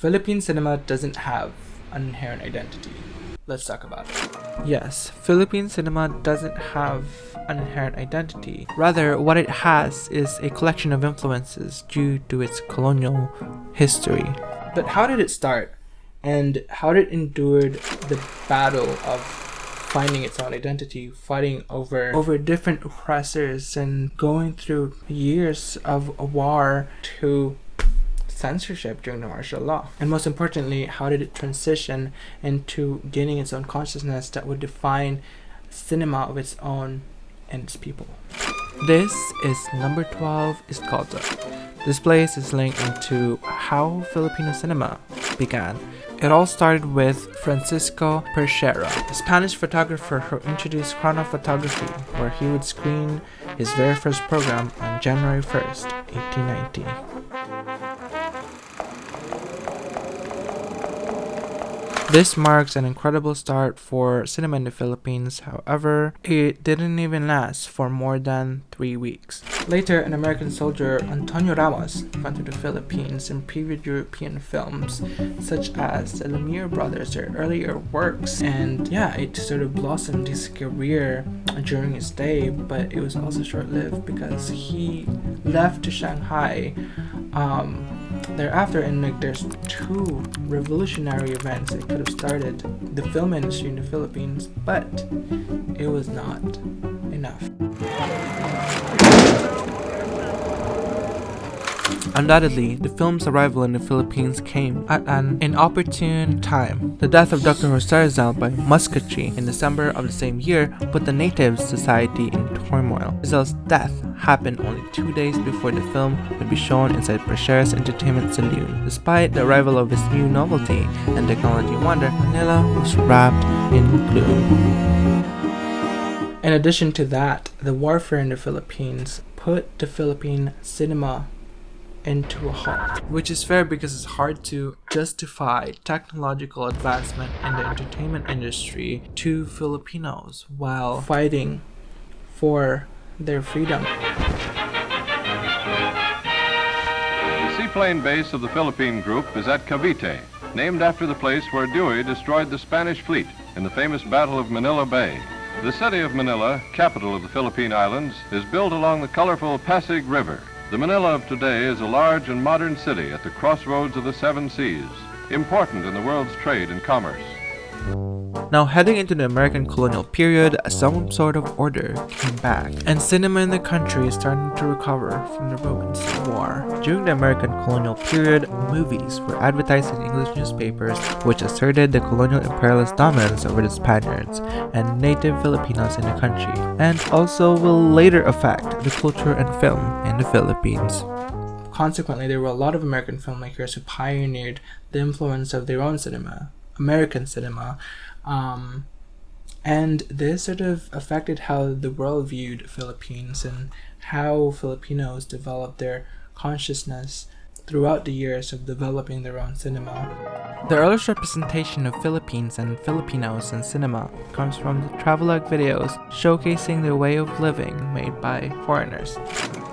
Philippine cinema doesn't have an inherent identity. Let's talk about it. Yes, Philippine cinema doesn't have an inherent identity. Rather, what it has is a collection of influences due to its colonial history. But how did it start? And how did it endure the battle of finding its own identity, fighting over different oppressors, and going through years of a war to censorship during the martial law? And most importantly, how did it transition into gaining its own consciousness that would define cinema of its own and its people? This is number 12 Iscalta. This place is linked into how Filipino cinema began. It all started with Francisco Perchera, a Spanish photographer who introduced chronophotography, where he would screen his very first program on January 1st, 1890. This marks an incredible start for cinema in the Philippines. However, it didn't even last for more than 3 weeks. Later, an American soldier, Antonio Ramos, went to the Philippines and previewed European films such as the Lumiere brothers, their earlier works. And yeah, it sort of blossomed his career during his stay, but it was also short-lived because he left to Shanghai thereafter, and there's two revolutionary events that could have started the film industry in the Philippines, but it was not enough. Undoubtedly, the film's arrival in the Philippines came at an inopportune time. The death of Dr. Jose Rizal by musketry in December of the same year put the native society in turmoil. Rizal's death happened only 2 days before the film would be shown inside Perchera's entertainment saloon. Despite the arrival of his new novelty and technology wonder, Manila was wrapped in gloom. In addition to that, the warfare in the Philippines put the Philippine cinema into a halt, which is fair because it's hard to justify technological advancement in the entertainment industry to Filipinos while fighting for their freedom. The seaplane base of the Philippine group is at Cavite, named after the place where Dewey destroyed the Spanish fleet in the famous Battle of Manila Bay. The city of Manila, capital of the Philippine Islands, is built along the colorful Pasig River. The Manila of today is a large and modern city at the crossroads of the seven seas, important in the world's trade and commerce. Now, heading into the American colonial period, some sort of order came back, and cinema in the country is starting to recover from the ruins of war. During the American colonial period, movies were advertised in English newspapers, which asserted the colonial imperialist dominance over the Spaniards and native Filipinos in the country, and also will later affect the culture and film in the Philippines. Consequently, there were a lot of American filmmakers who pioneered the influence of their own cinema, American cinema, and this sort of affected how the world viewed Philippines and how Filipinos developed their consciousness throughout the years of developing their own cinema. The earliest representation of Philippines and Filipinos in cinema comes from the travelogue videos showcasing their way of living made by foreigners.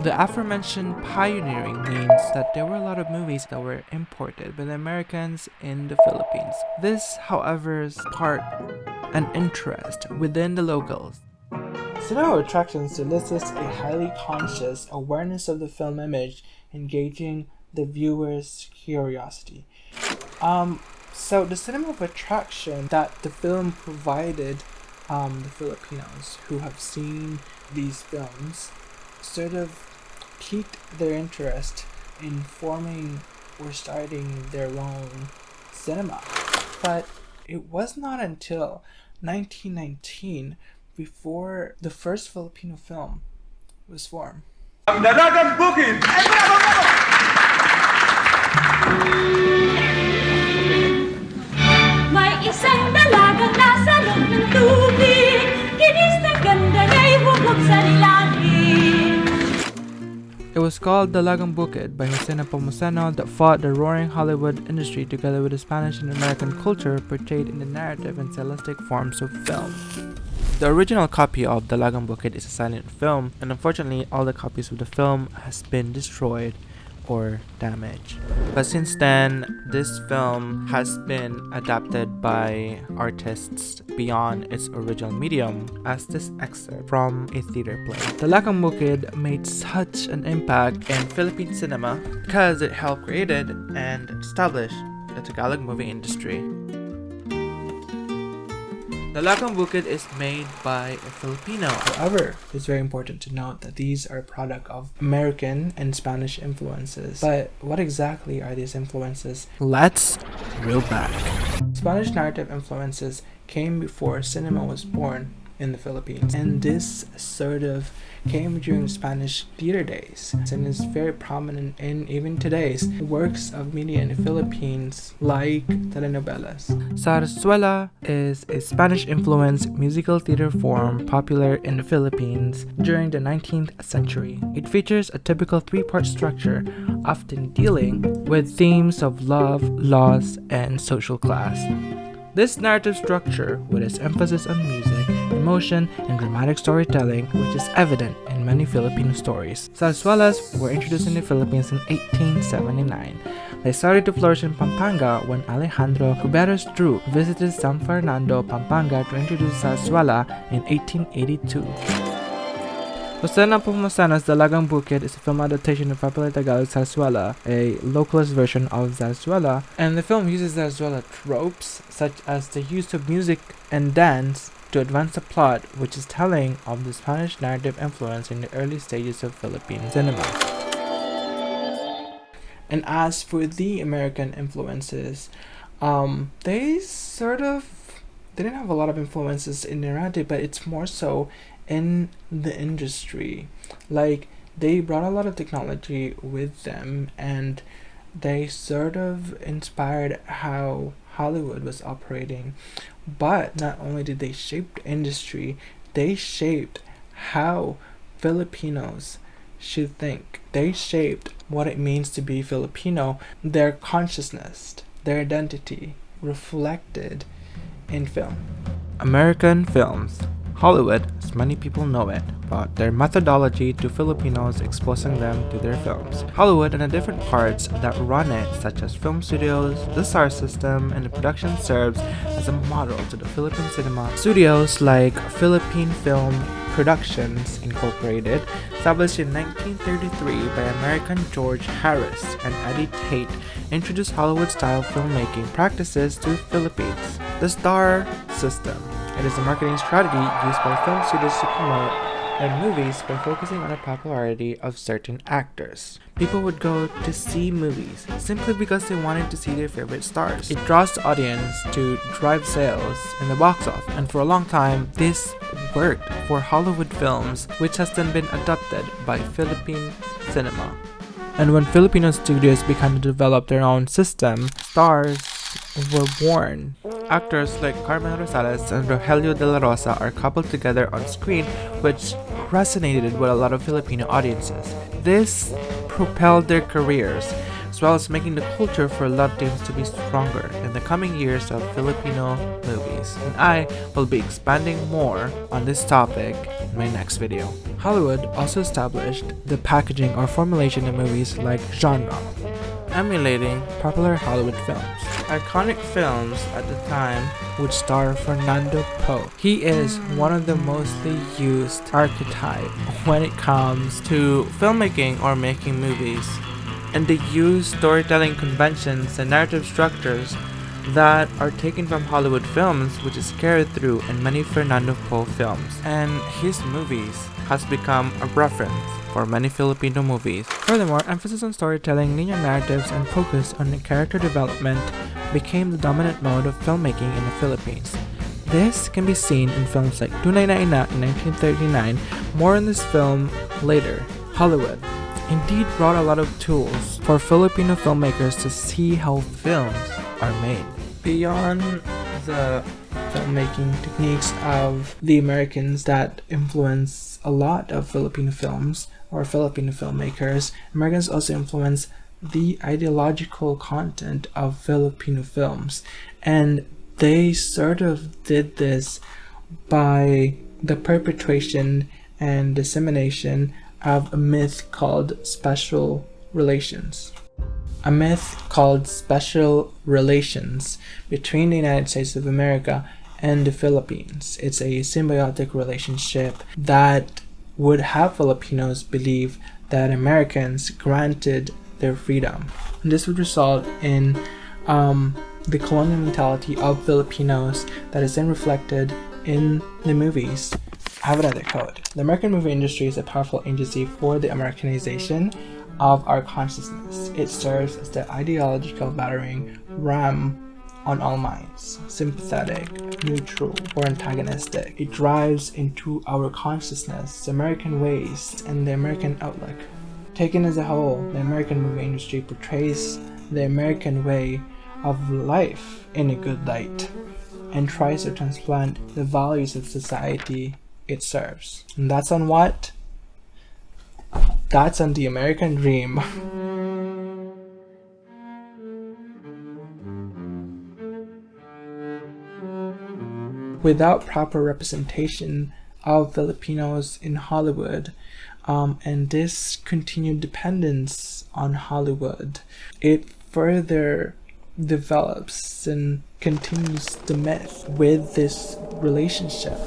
The aforementioned pioneering means that there were a lot of movies that were imported by the Americans in the Philippines. This, however, sparked an interest within the locals. Cinema attractions elicits a highly conscious awareness of the film image, engaging the viewer's curiosity. So the cinema of attraction that the film provided the Filipinos who have seen these films sort of piqued their interest in forming or starting their own cinema. But it was not until 1919 before the first Filipino film was formed. Ang Dalagang Bukid! May isang dalagang nasa loob ng tubig, kinis ng ganda niya'y hubog sa nilalim. It was called Dalagang Bukid by Jose Nepomuceno that fought the roaring Hollywood industry together with the Spanish and American culture portrayed in the narrative and stylistic forms of film. The original copy of Dalagang Bukid is a silent film, and unfortunately all the copies of the film has been destroyed or damage. But since then, this film has been adapted by artists beyond its original medium, as this excerpt from a theater play. Dalagang Bukid made such an impact in Philippine cinema because it helped created and establish the Tagalog movie industry. Dalagang Bukid is made by a Filipino. However, it's very important to note that these are a product of American and Spanish influences. But what exactly are these influences? Let's reel back. Spanish narrative influences came before cinema was born in the Philippines, and this sort of came during Spanish theater days and is very prominent in even today's works of media in the Philippines, like telenovelas. Zarzuela is a Spanish-influenced musical theater form popular in the Philippines during the 19th century. It features a typical three-part structure, often dealing with themes of love, loss, and social class. This narrative structure, with its emphasis on music, emotion, and dramatic storytelling, which is evident in many Filipino stories. Zarzuelas were introduced in the Philippines in 1879. They started to flourish in Pampanga when Alejandro Cuberos Drew visited San Fernando, Pampanga to introduce zarzuela in 1882. Jose Nepomucena's Dalagang Bukid is a film adaptation of popular Tagalog zarzuela, a localist version of zarzuela, and the film uses zarzuela tropes such as the use of music and dance to advance the plot, which is telling of the Spanish narrative influence in the early stages of Philippine cinema. And as for the American influences, they didn't have a lot of influences in the narrative, but it's more so in the industry. Like, they brought a lot of technology with them, and they sort of inspired how Hollywood was operating. But not only did they shape the industry, they shaped how Filipinos should think. They shaped what it means to be Filipino, their consciousness, their identity, reflected in film. American films. Hollywood, as many people know it, brought their methodology to Filipinos, exposing them to their films. Hollywood and the different parts that run it, such as film studios, the SAR system, and the production serves as a model to the Philippine cinema. Studios like Philippine Film Productions Incorporated, established in 1933 by American George Harris and Eddie Tate, introduced Hollywood-style filmmaking practices to the Philippines. The STAR system. It is a marketing strategy used by film studios to promote their movies by focusing on the popularity of certain actors. People would go to see movies simply because they wanted to see their favorite stars. It draws the audience to drive sales in the box office, and for a long time, this worked for Hollywood films, which has then been adopted by Philippine cinema. And when Filipino studios began to develop their own system, stars were born. Actors like Carmen Rosales and Rogelio de la Rosa are coupled together on screen, which resonated with a lot of Filipino audiences. This propelled their careers, as well as making the culture for Latinos to be stronger in the coming years of Filipino movies. And I will be expanding more on this topic in my next video. Hollywood also established the packaging or formulation of movies like genre, emulating popular Hollywood films. Iconic films at the time would star Fernando Poe. He is one of the mostly used archetype when it comes to filmmaking or making movies, and they use storytelling conventions and narrative structures that are taken from Hollywood films, which is carried through in many Fernando Poe films, and his movies has become a reference for many Filipino movies. Furthermore, emphasis on storytelling, linear narratives, and focus on character development became the dominant mode of filmmaking in the Philippines. This can be seen in films like Tunay na Ina in 1939, more in this film later. Hollywood indeed brought a lot of tools for Filipino filmmakers to see how films are made. Beyond the filmmaking techniques of the Americans that influence a lot of Filipino films or Filipino filmmakers, Americans also influence the ideological content of Filipino films, and they sort of did this by the perpetration and dissemination of a myth called special relations. A myth called special relations between the United States of America and the Philippines. It's a symbiotic relationship that would have Filipinos believe that Americans granted their freedom. And this would result in the colonial mentality of Filipinos that is then reflected in the movies. I have another quote. The American movie industry is a powerful agency for the Americanization of our consciousness. It serves as the ideological battering ram on all minds, sympathetic, neutral, or antagonistic. It drives into our consciousness the American ways and the American outlook. Taken as a whole, the American movie industry portrays the American way of life in a good light and tries to transplant the values of society it serves. And that's on what? That's on the American dream. Without proper representation of Filipinos in Hollywood, and this continued dependence on Hollywood, it further develops and continues the myth with this relationship,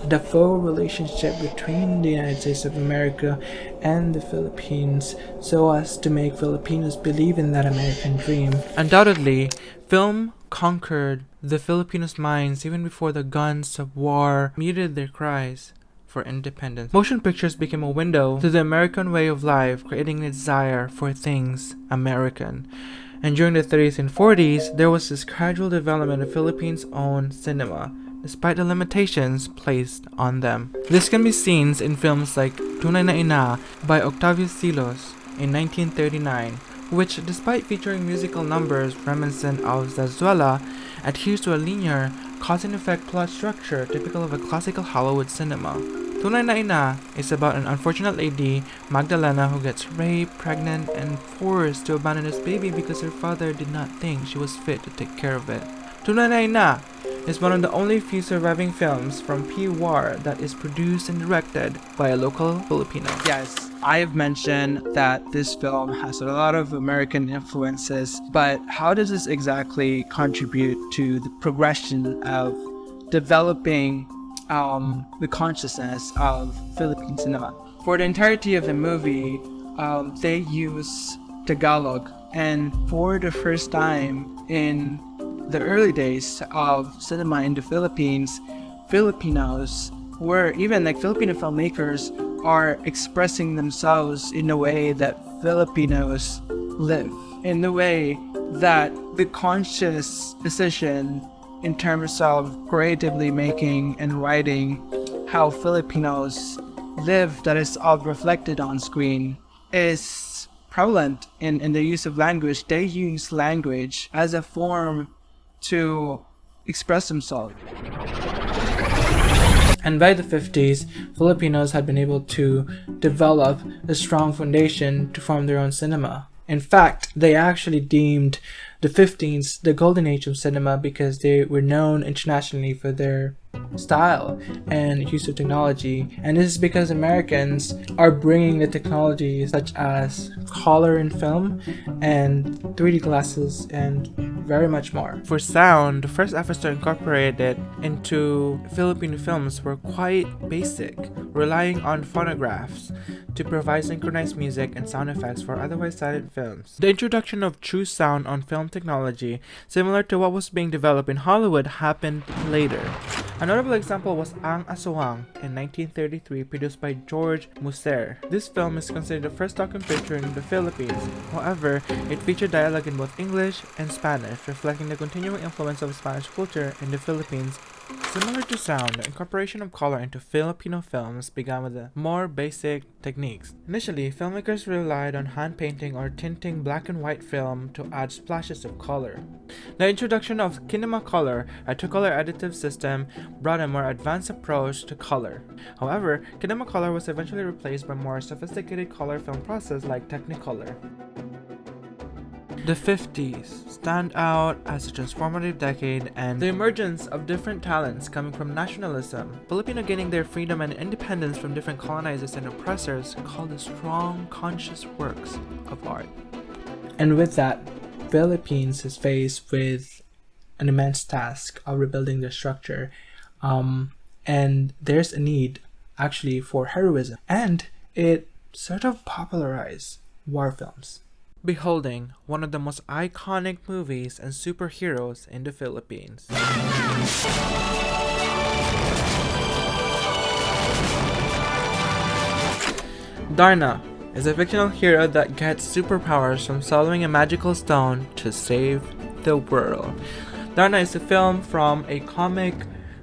the faux relationship between the United States of America and the Philippines, so as to make Filipinos believe in that American dream. Undoubtedly, film conquered the Filipinos' minds even before the guns of war muted their cries for independence. Motion pictures became a window to the American way of life, creating a desire for things American. And during the 30s and 40s, there was this gradual development of Philippines' own cinema, despite the limitations placed on them. This can be seen in films like Tunay na Ina by Octavio Silos in 1939, which, despite featuring musical numbers reminiscent of Zarzuela, adheres to a linear, cause-and-effect plot structure typical of a classical Hollywood cinema. Tunay na Ina is about an unfortunate lady, Magdalena, who gets raped, pregnant, and forced to abandon his baby because her father did not think she was fit to take care of it. Tunay na Ina is one of the only few surviving films from P-War that is produced and directed by a local Filipino. Yes, I have mentioned that this film has a lot of American influences, but how does this exactly contribute to the progression of developing the consciousness of Philippine cinema? For the entirety of the movie, they use Tagalog, and for the first time in the early days of cinema in the Philippines, Filipinos were, even like Filipino filmmakers, are expressing themselves in a way that Filipinos live, in the way that the conscious decision in terms of creatively making and writing how Filipinos live that is all reflected on screen is prevalent in the use of language. They use language as a form to express themselves. And by the 50s, Filipinos had been able to develop a strong foundation to form their own cinema. In fact, they actually deemed the 50s the golden age of cinema because they were known internationally for their style and use of technology. And this is because Americans are bringing the technology such as color in film and 3D glasses and very much more. For sound, the first efforts to incorporate it into Filipino films were quite basic, relying on phonographs to provide synchronized music and sound effects for otherwise silent films. The introduction of true sound on film technology, similar to what was being developed in Hollywood, happened later. A notable example was Ang Aswang in 1933, produced by George Musser. This film is considered the first documentary in the Philippines. However, it featured dialogue in both English and Spanish, reflecting the continuing influence of Spanish culture in the Philippines. Similar to sound, the incorporation of color into Filipino films began with the more basic techniques. Initially, filmmakers relied on hand painting or tinting black and white film to add splashes of color. The introduction of Kinemacolor, a two-color additive system, brought a more advanced approach to color. However, Kinemacolor was eventually replaced by more sophisticated color film process like Technicolor. The 50s stand out as a transformative decade and the emergence of different talents coming from nationalism, Filipino gaining their freedom and independence from different colonizers and oppressors called the strong, conscious works of art. And with that, Philippines is faced with an immense task of rebuilding their structure, and there's a need actually for heroism, and it sort of popularized war films. Beholding one of the most iconic movies and superheroes in the Philippines. Darna is a fictional hero that gets superpowers from swallowing a magical stone to save the world. Darna is a film from a comic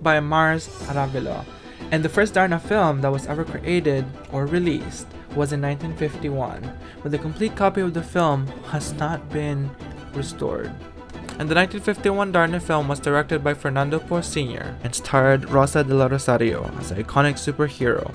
by Mars Aravilo, and the first Darna film that was ever created or released was in 1951, but the complete copy of the film has not been restored. And the 1951 Darna film was directed by Fernando Po Sr. and starred Rosa de la Rosario as an iconic superhero.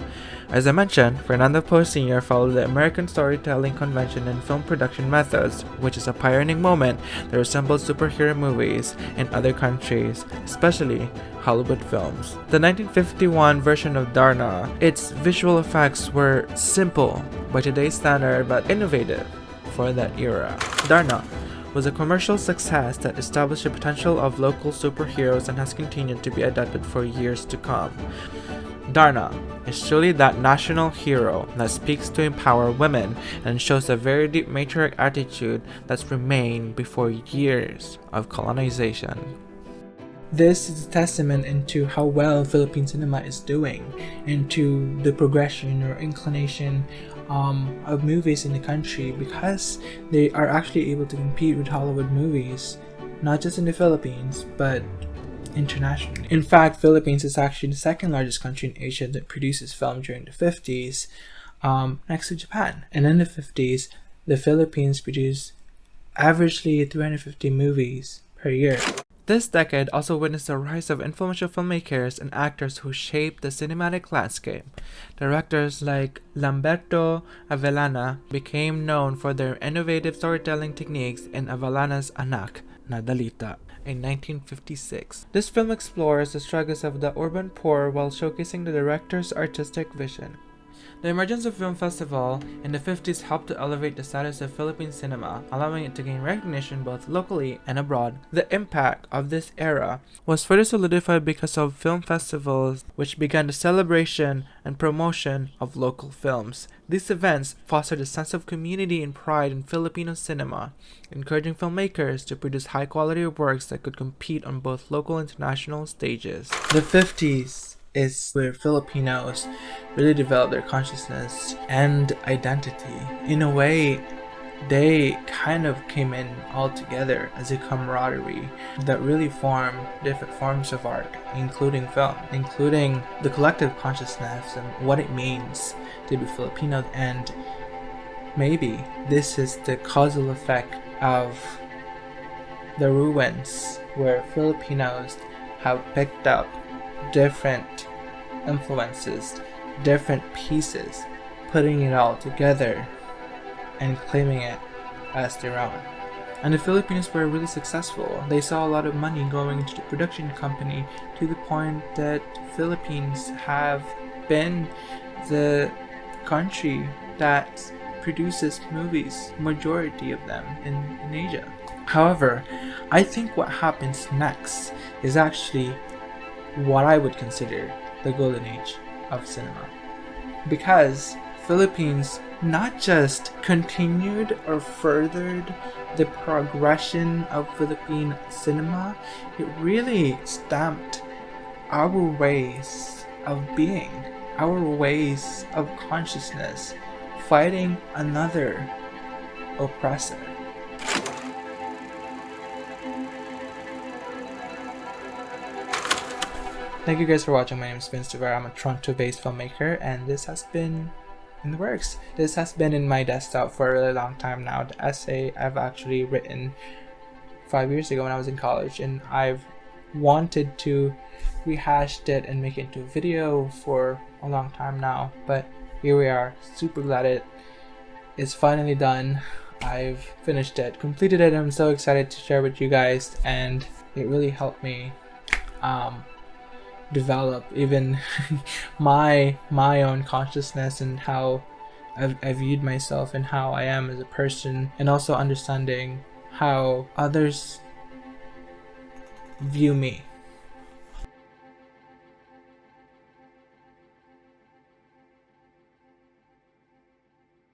As I mentioned, Fernando Po Sr. followed the American storytelling convention and film production methods, which is a pioneering moment that resembled superhero movies in other countries, especially Hollywood films. The 1951 version of Darna, its visual effects were simple by today's standard but innovative for that era. Darna was a commercial success that established the potential of local superheroes and has continued to be adapted for years to come. Darna is truly that national hero that speaks to empower women and shows a very deep matriarch attitude that's remained before years of colonization. This is a testament into how well Philippine cinema is doing, into the progression or inclination of movies in the country, because they are actually able to compete with Hollywood movies, not just in the Philippines, but internationally. In fact, Philippines is actually the second largest country in Asia that produces film during the 50s, next to Japan. And in the 50s, the Philippines produced averagely 350 movies per year. This decade also witnessed the rise of influential filmmakers and actors who shaped the cinematic landscape. Directors like Lamberto Avellana became known for their innovative storytelling techniques in Avellana's Anak na Dalita in 1956. This film explores the struggles of the urban poor while showcasing the director's artistic vision. The emergence of film festival in the 50s helped to elevate the status of Philippine cinema, allowing it to gain recognition both locally and abroad. The impact of this era was further solidified because of film festivals, which began the celebration and promotion of local films. These events fostered a sense of community and pride in Filipino cinema, encouraging filmmakers to produce high-quality works that could compete on both local and international stages. The 50s is where Filipinos really develop their consciousness and identity. In a way, they kind of came in all together as a camaraderie that really formed different forms of art, including film, including the collective consciousness and what it means to be Filipino. And maybe this is the causal effect of the ruins where Filipinos have picked up different influences, different pieces, putting it all together and claiming it as their own. And the Filipinos were really successful. They saw a lot of money going into the production company, to the point that Philippines have been the country that produces movies, majority of them in Asia. However, I think what happens next is actually what I would consider the golden age of cinema, because Philippines not just continued or furthered the progression of Philippine cinema, it really stamped our ways of being, our ways of consciousness, fighting another oppressor. Thank you guys for watching. My name is Vince Rivera. I'm a Toronto-based filmmaker, and this has been in the works. This has been in my desktop for a really long time now. The essay I've actually written 5 years ago when I was in college, and I've wanted to rehash it and make it into a video for a long time now, but here we are. Super glad it is finally done. I've finished it, completed it. I'm so excited to share with you guys, and it really helped me develop even my own consciousness and how I viewed myself and how I am as a person, and also understanding how others view me.